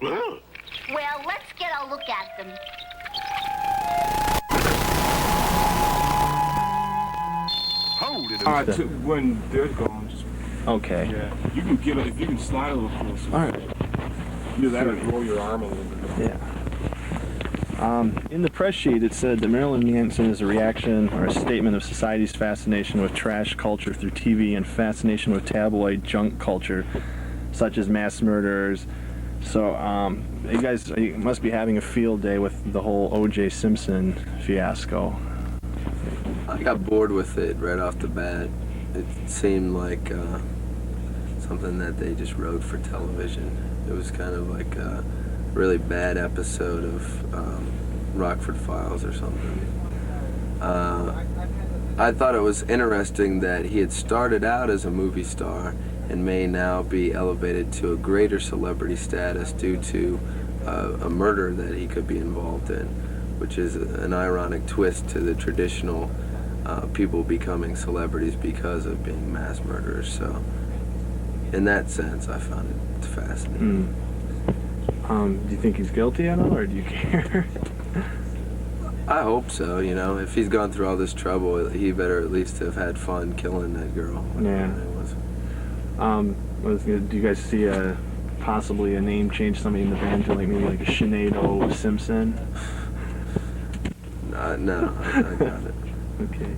Well, let's get a look at them. Hold it. All right, so when they're gone, just Okay. yeah, you can get if you can slide a little closer. All right. You that'll roll your arm a little bit. Yeah. In the press sheet, it said that Marilyn Manson is a reaction or a statement of society's fascination with trash culture through TV and fascination with tabloid junk culture, such as mass murderers. So, you must be having a field day with the whole O.J. Simpson fiasco. I got bored with it right off the bat. It seemed like something that they just wrote for television. It was kind of like a really bad episode of Rockford Files or something. I thought it was interesting that he had started out as a movie star and may now be elevated to a greater celebrity status due to a murder that he could be involved in, which is an ironic twist to the traditional people becoming celebrities because of being mass murderers. So in that sense, I found it fascinating. Do you think he's guilty at all, or do you care? I hope so, you know. If he's gone through all this trouble, he better at least have had fun killing that girl. Yeah. Do you guys see possibly a name change, somebody in the band to like maybe like a Sinead O. Simpson? No, I got it. Okay.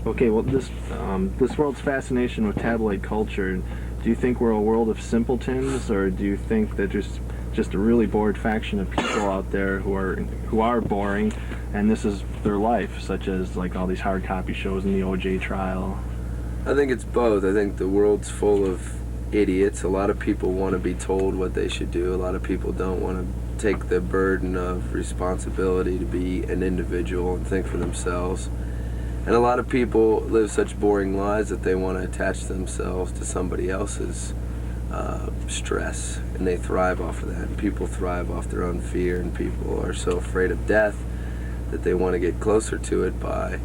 Okay, well, this world's fascination with tabloid culture, do you think we're a world of simpletons, or do you think that there's just a really bored faction of people out there who are boring, and this is their life, such as like all these hard copy shows and the OJ trial? I think it's both. I think the world's full of idiots. A lot of people want to be told what they should do. A lot of people don't want to take the burden of responsibility to be an individual and think for themselves. And a lot of people live such boring lives that they want to attach themselves to somebody else's stress, and they thrive off of that. And people thrive off their own fear, and people are so afraid of death that they want to get closer to it by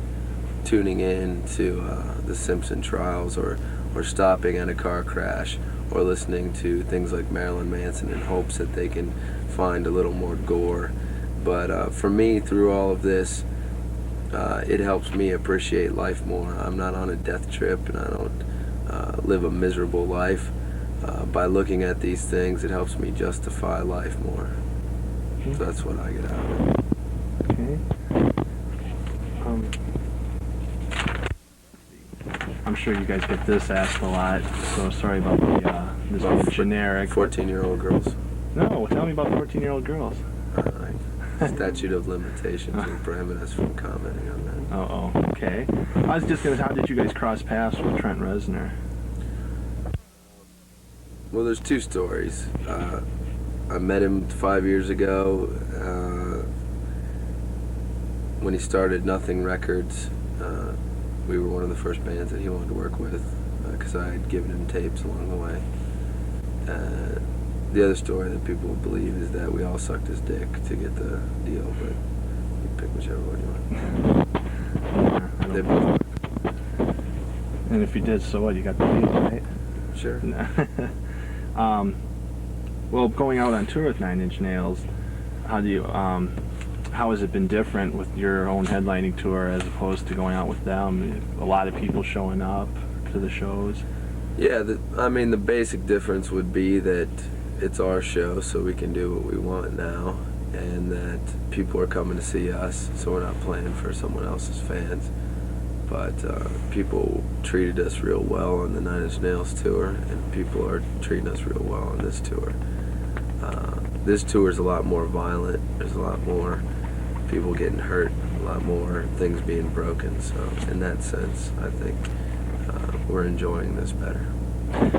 tuning in to the Simpson trials, or stopping at a car crash, or listening to things like Marilyn Manson in hopes that they can find a little more gore. But for me, through all of this, it helps me appreciate life more. I'm not on a death trip, and I don't live a miserable life. By looking at these things, it helps me justify life more. So that's what I get out of it. Okay. I'm sure you guys get this asked a lot, so sorry about this being generic. 14-year-old girls. No, tell me about 14-year-old girls. Statute of limitations will prohibit us from commenting on that. Oh, okay. I was just going to, how did you guys cross paths with Trent Reznor? Well, there's two stories. I met him 5 years ago when he started Nothing Records. We were one of the first bands that he wanted to work with because I had given him tapes along the way. The other story that people will believe is that we all sucked his dick to get the deal, but you pick whichever one you want. They both. And if you did, so what? You got the deal, right? Sure. Well, going out on tour with Nine Inch Nails, how has it been different with your own headlining tour as opposed to going out with them? A lot of people showing up to the shows. Yeah, the basic difference would be that it's our show, so we can do what we want now, and that people are coming to see us, so we're not playing for someone else's fans. But people treated us real well on the Nine Inch Nails tour, and people are treating us real well on this tour. This tour is a lot more violent. There's a lot more people getting hurt, a lot more things being broken. So in that sense, I think we're enjoying this better.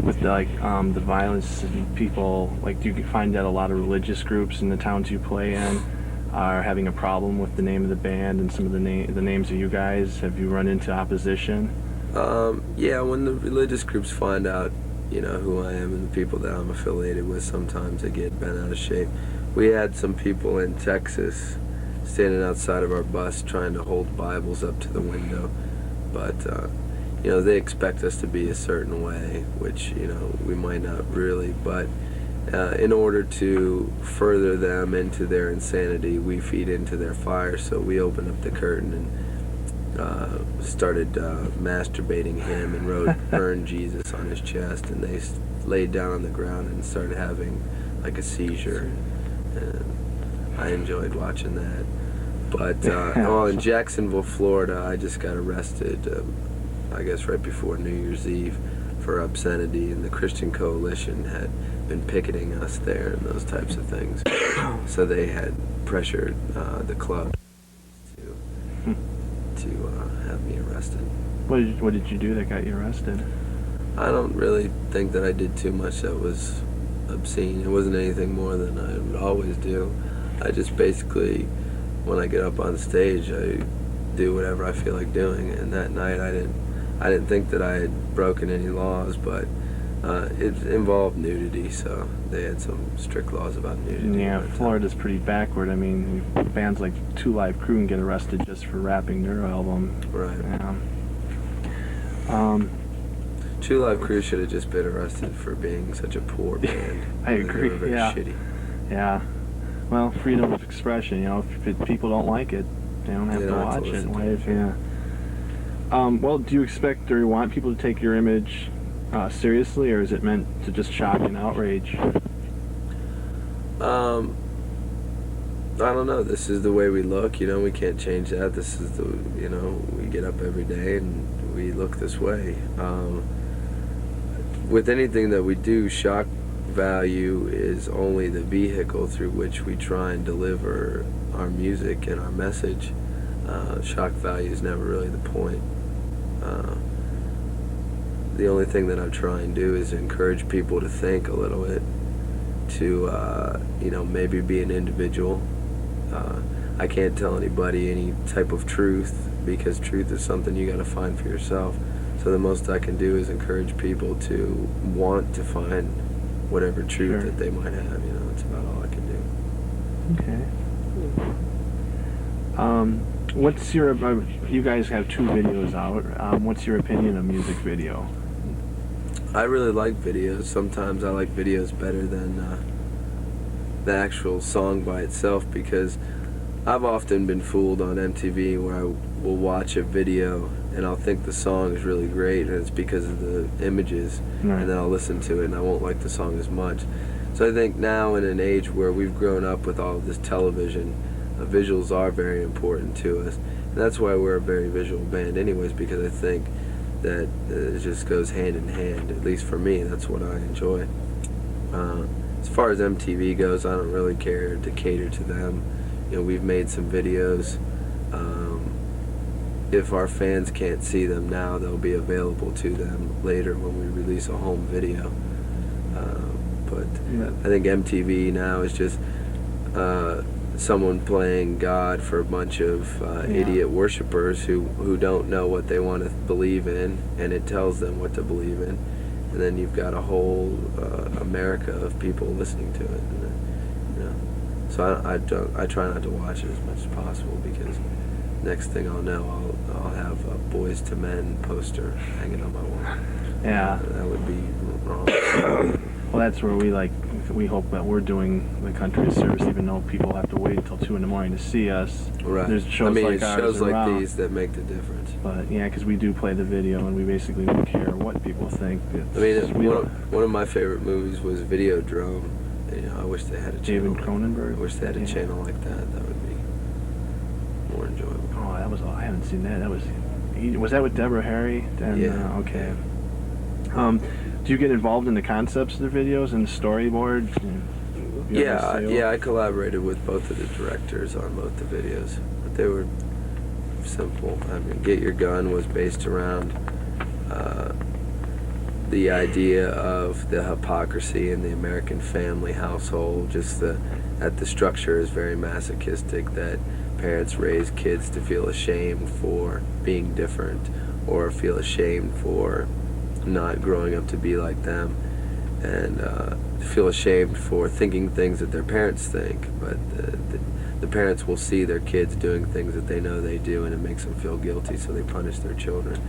With the violence and people, do you find that a lot of religious groups in the towns you play in are having a problem with the name of the band and some of the names of you guys? Have you run into opposition? Yeah, when the religious groups find out, who I am and the people that I'm affiliated with, sometimes they get bent out of shape. We had some people in Texas standing outside of our bus trying to hold Bibles up to the window, but you know, they expect us to be a certain way, which, you know, we might not really, but in order to further them into their insanity, we feed into their fire. So we opened up the curtain and started masturbating him and wrote "Burn Jesus" on his chest, and they laid down on the ground and started having like a seizure. And I enjoyed watching that. But well, in Jacksonville, Florida, I just got arrested, I guess right before New Year's Eve, for obscenity, and the Christian Coalition had been picketing us there and those types of things. So they had pressured the club to have me arrested. What did you do that got you arrested? I don't really think that I did too much that was obscene. It wasn't anything more than I would always do. I just basically, when I get up on stage, I do whatever I feel like doing. And that night, I didn't think that I had broken any laws, but it involved nudity, so they had some strict laws about nudity. Yeah, Florida's pretty backward. I mean, bands like Two Live Crew can get arrested just for rapping their album. Right. Yeah. Two Live Crew should have just been arrested for being such a poor band. I agree. They were very shitty. Yeah. Well, freedom of expression. You know, if people don't like it, they don't have to watch it. Well, do you expect or want people to take your image seriously, or is it meant to just shock and outrage? I don't know. This is the way we look. You know, we can't change that. This is the, you know, we get up every day and we look this way. With anything that we do, shock value is only the vehicle through which we try and deliver our music and our message. Shock value is never really the point. The only thing that I try and do is encourage people to think a little bit, to you know, maybe be an individual. I can't tell anybody any type of truth, because truth is something you got to find for yourself. So the most I can do is encourage people to want to find whatever truth that they might have. You know, that's about all I can do. Okay. What's your? You guys have 2 videos out. What's your opinion of music video? I really like videos. Sometimes I like videos better than the actual song by itself, because I've often been fooled on MTV where I will watch a video and I'll think the song is really great, and it's because of the images, Right. and then I'll listen to it and I won't like the song as much. So I think now, in an age where we've grown up with all of this television, visuals are very important to us, and that's why we're a very visual band anyways, because I think that it just goes hand in hand. At least for me, that's what I enjoy. As far as MTV goes, I don't really care to cater to them. You know, we've made some videos. If our fans can't see them now, they'll be available to them later when we release a home video. But I think MTV now is just someone playing God for a bunch of idiot worshipers who don't know what they want to believe in, and it tells them what to believe in. And then you've got a whole America of people listening to it. And then, you know, so I try not to watch it as much as possible, because next thing I'll know, I'll have a Boys to Men poster hanging on my wall. Yeah. That would be wrong. Well, that's where we hope that we're doing the country a service, even though people have to wait until 2 in the morning to see us. Right. There's shows it's like ours shows like around. these that make the difference. But yeah, because we do play the video, and we basically don't care what people think. I mean, one of my favorite movies was Videodrome. You know, I wish they had a channel. David Cronenberg. I wish they had a channel like that. That would be more enjoyable. Oh, that was. I haven't seen that. Was that with Deborah Harry? And, Yeah. Okay. Do you get involved in the concepts of the videos and the storyboards? Yeah, I collaborated with both of the directors on both the videos, but they were simple. I mean, Get Your Gun was based around the idea of the hypocrisy in the American family household, just that the structure is very masochistic, that parents raise kids to feel ashamed for being different, or feel ashamed for not growing up to be like them, and feel ashamed for thinking things that their parents think, but the parents will see their kids doing things that they know they do, and it makes them feel guilty, so they punish their children.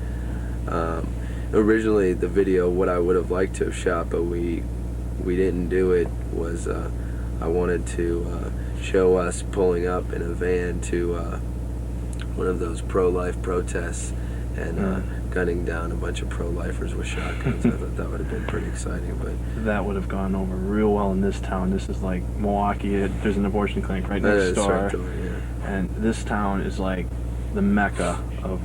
Originally, the video, what I would have liked to have shot, but we didn't do it, was I wanted to show us pulling up in a van to one of those pro-life protests and gunning down a bunch of pro-lifers with shotguns. I thought that would have been pretty exciting, but that would have gone over real well in this town. This is like Milwaukee. There's an abortion clinic right next door, right door, yeah. And this town is like the mecca of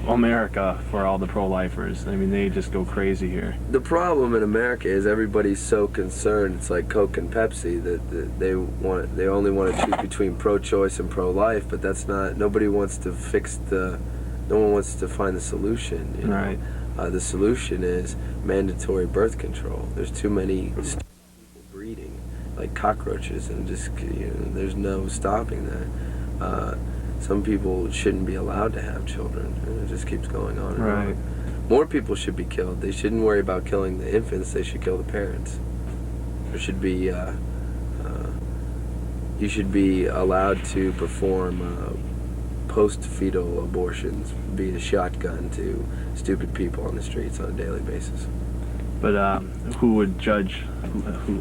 America for all the pro-lifers. I mean, they just go crazy here. The problem in America is everybody's so concerned. It's like Coke and Pepsi, that they only want to choose between pro-choice and pro-life, but that's not. Nobody wants to fix the. No one wants to find the solution. You know? Right. The solution is mandatory birth control. There's too many people breeding, like cockroaches, and just there's no stopping that. Some people shouldn't be allowed to have children, and it just keeps going on and on. More people should be killed. They shouldn't worry about killing the infants. They should kill the parents. There should be you should be allowed to perform post-fetal abortions via shotgun to stupid people on the streets on a daily basis. But who would judge?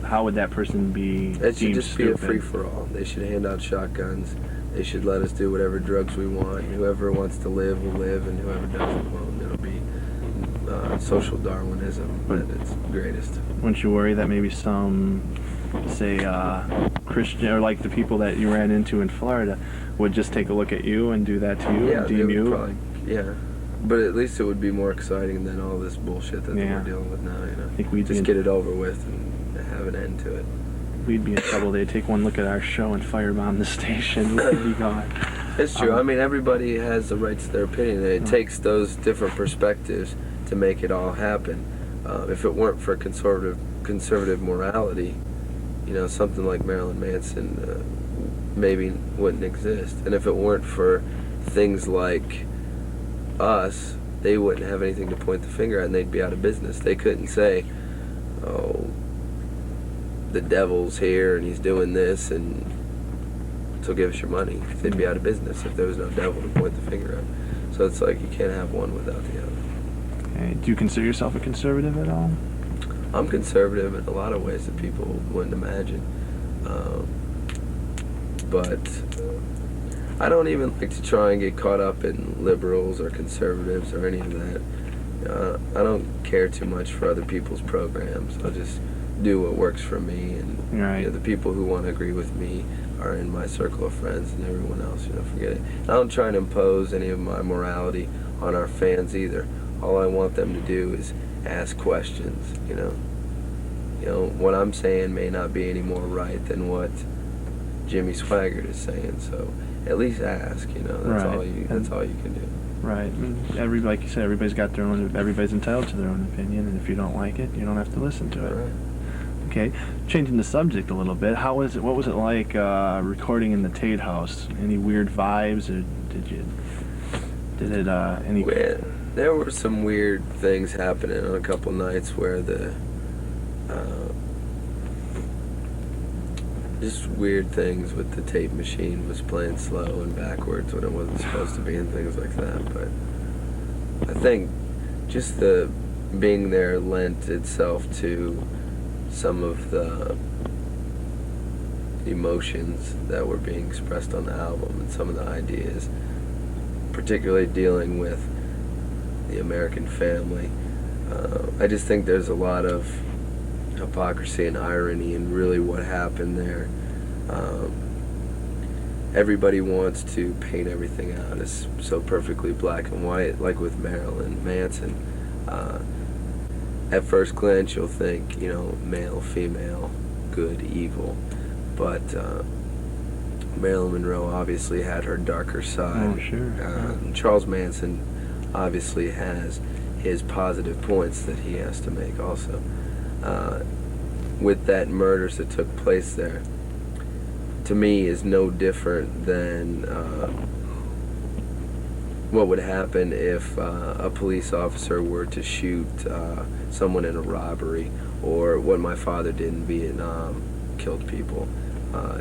How would that person be It should deemed just stupid? be a free-for-all. They should hand out shotguns. They should let us do whatever drugs we want. Whoever wants to live will live, and whoever doesn't won't. It'll be social Darwinism at its greatest. Wouldn't you worry that maybe some, say, Christian, or like the people that you ran into in Florida, would just take a look at you and do that to you, Yeah, and they deem would you? probably, yeah. But at least it would be more exciting than all this bullshit that we're dealing with now. You know, I think we'd just get it over with and have an end to it. We'd be in trouble. They'd take one look at our show and firebomb the station. We'd be gone. It's true. I mean, everybody has the right to their opinion. It takes those different perspectives to make it all happen. If it weren't for conservative morality, something like Marilyn Manson maybe wouldn't exist. And if it weren't for things like us, they wouldn't have anything to point the finger at, and they'd be out of business. They couldn't say, "Oh, the devil's here and he's doing this, and so give us your money." They'd be out of business if there was no devil to point the finger at. So it's like you can't have one without the other. Okay. Do you consider yourself a conservative at all? I'm conservative in a lot of ways that people wouldn't imagine. But I don't even like to try and get caught up in liberals or conservatives or any of that. I don't care too much for other people's programs. I'll just do what works for me, and the people who want to agree with me are in my circle of friends, and everyone else, forget it. I don't try and impose any of my morality on our fans either. All I want them to do is ask questions. What I'm saying may not be any more right than what Jimmy Swaggart is saying, so at least ask. That's all you can do. Right. Like you said, everybody's got their own. Everybody's entitled to their own opinion, and if you don't like it, you don't have to listen to it. Right. Okay. Changing the subject a little bit. How was it? What was it like recording in the Tate house? Any weird vibes, or did it any? Well, there were some weird things happening on a couple nights where just weird things with the tape machine was playing slow and backwards when it wasn't supposed to be, and things like that. But I think just the being there lent itself to some of the emotions that were being expressed on the album, and some of the ideas, particularly dealing with the American family. I just think there's a lot of hypocrisy and irony in really what happened there. Everybody wants to paint everything out as so perfectly black and white, like with Marilyn Manson. At first glance you'll think, male, female, good, evil, but Marilyn Monroe obviously had her darker side. Oh, sure. Charles Manson obviously has his positive points that he has to make also. With that murders that took place there, to me, is no different than what would happen if a police officer were to shoot someone in a robbery, or what my father did in Vietnam, killed people.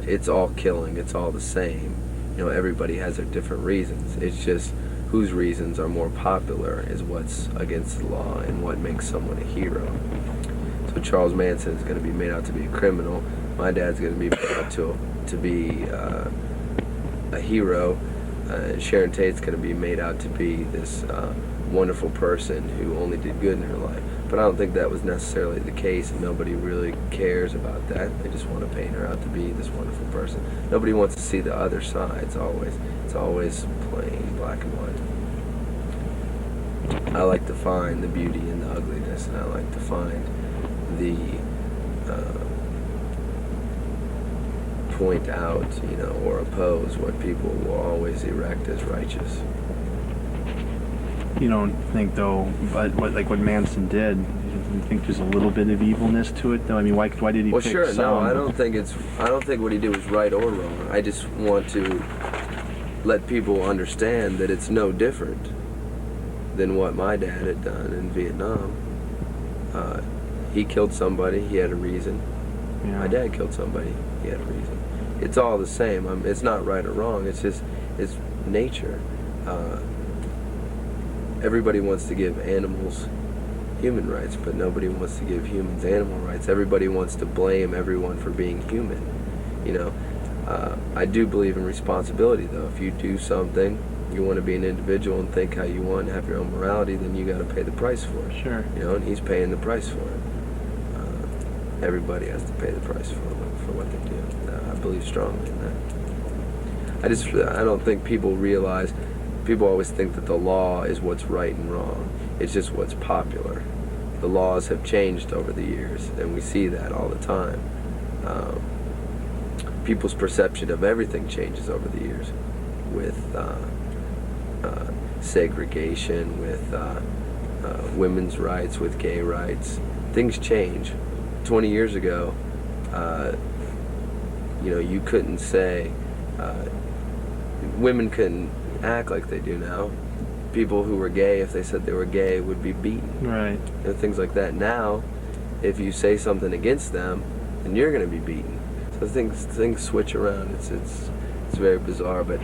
It's all killing, it's all the same. Everybody has their different reasons. It's just whose reasons are more popular is what's against the law and what makes someone a hero. So Charles Manson is going to be made out to be a criminal. My dad's going to be made out to be a hero. Sharon Tate's going to be made out to be this wonderful person who only did good in her life. But I don't think that was necessarily the case, and nobody really cares about that. They just want to paint her out to be this wonderful person. Nobody wants to see the other side. It's always plain black and white. I like to find the beauty in the ugliness, and I like to find the point out, or oppose what people will always erect as righteous. You don't think, though, but what Manson did, you think there's a little bit of evilness to it, though? I mean, why did he pick sure, some? no, I don't think what he did was right or wrong. I just want to let people understand that it's no different than what my dad had done in Vietnam. He killed somebody, he had a reason. Yeah. My dad killed somebody, he had a reason. It's all the same. It's not right or wrong, it's nature. Everybody wants to give animals human rights, but nobody wants to give humans animal rights. Everybody wants to blame everyone for being human. I do believe in responsibility, though. If you do something, you want to be an individual and think how you want and have your own morality, then you got to pay the price for it. Sure. And he's paying the price for it. Everybody has to pay the price for what they do. I believe strongly in that. I don't think people realize. People always think that the law is what's right and wrong. It's just what's popular. The laws have changed over the years, and we see that all the time. People's perception of everything changes over the years, with segregation, with women's rights, with gay rights. Things change. 20 years ago, you couldn't say, women couldn't act like they do now. People who were gay, if they said they were gay, would be beaten. Right. Things like that. Now, if you say something against them, then you're going to be beaten. So things switch around. It's very bizarre, but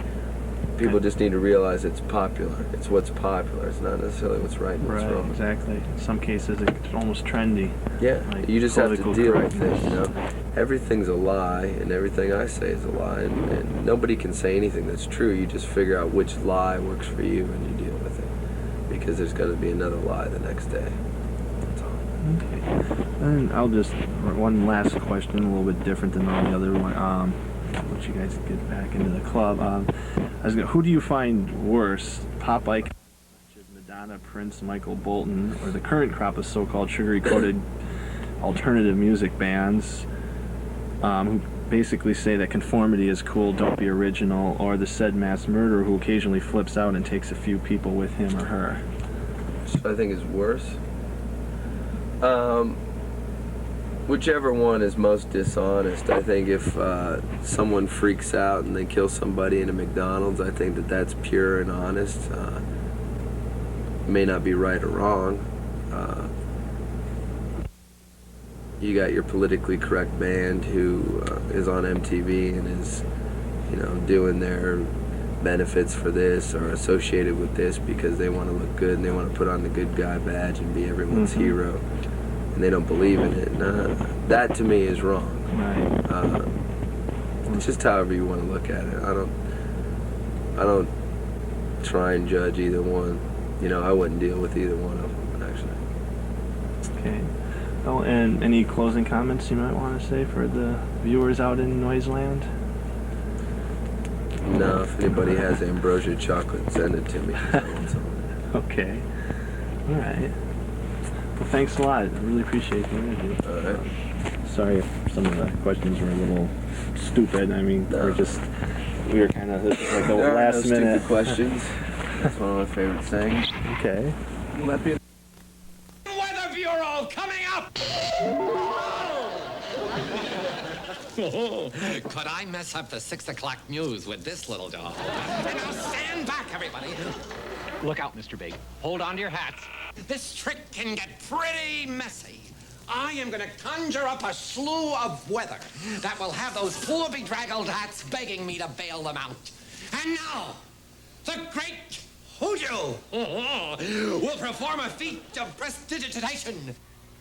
people just need to realize it's popular. It's what's popular. It's not necessarily what's right and what's wrong. Right, exactly. In some cases, it's almost trendy. Yeah, like you just have to deal with correctness. it, Everything's a lie, and everything I say is a lie, and nobody can say anything that's true. You just figure out which lie works for you, and you deal with it. Because there's going to be another lie the next day. That's all. Okay. And one last question, a little bit different than all the other one. Once you guys get back into the club, who do you find worse, pop icons such as Madonna, Prince, Michael Bolton, or the current crop of so-called sugary-coated alternative music bands who basically say that conformity is cool, don't be original, or the said mass murderer who occasionally flips out and takes a few people with him or her? I think is worse. Whichever one is most dishonest. I think if someone freaks out and they kill somebody in a McDonald's, I think that's pure and honest. May not be right or wrong. You got your politically correct band who is on MTV and is, doing their benefits for this or associated with this because they want to look good and they want to put on the good guy badge and be everyone's hero. And they don't believe in it. That to me is wrong. Right. It's just however you want to look at it. I don't try and judge either one. I wouldn't deal with either one of them, actually. Okay. Oh, and any closing comments you might want to say for the viewers out in Noiseland? No, if anybody has ambrosia chocolate, send it to me. Okay. All right. Well, thanks a lot. I really appreciate the interview. All right. Sorry if some of the questions were a little stupid. I mean, we were kind of like a last minute. Stupid questions. That's one of my favorite things. Okay. Will that be Weather Bureau coming up! Could I mess up the 6 o'clock news with this little dog? And now stand back, everybody. Look out, Mr. Big. Hold on to your hats. This trick can get pretty messy. I am going to conjure up a slew of weather that will have those poor bedraggled hats begging me to bail them out. And now, the great Hoodoo will perform a feat of prestidigitation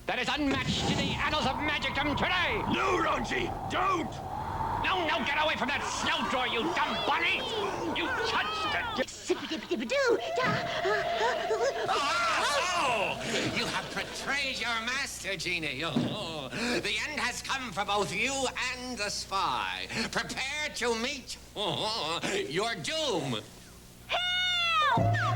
that is unmatched in the annals of magicdom today. No, Ronji, don't! No, get away from that snow drawer, you dumb bunny! You touched it! Zippity-doo. Oh, you have betrayed your master, Genie. Oh, the end has come for both you and the spy. Prepare to meet your doom. Help!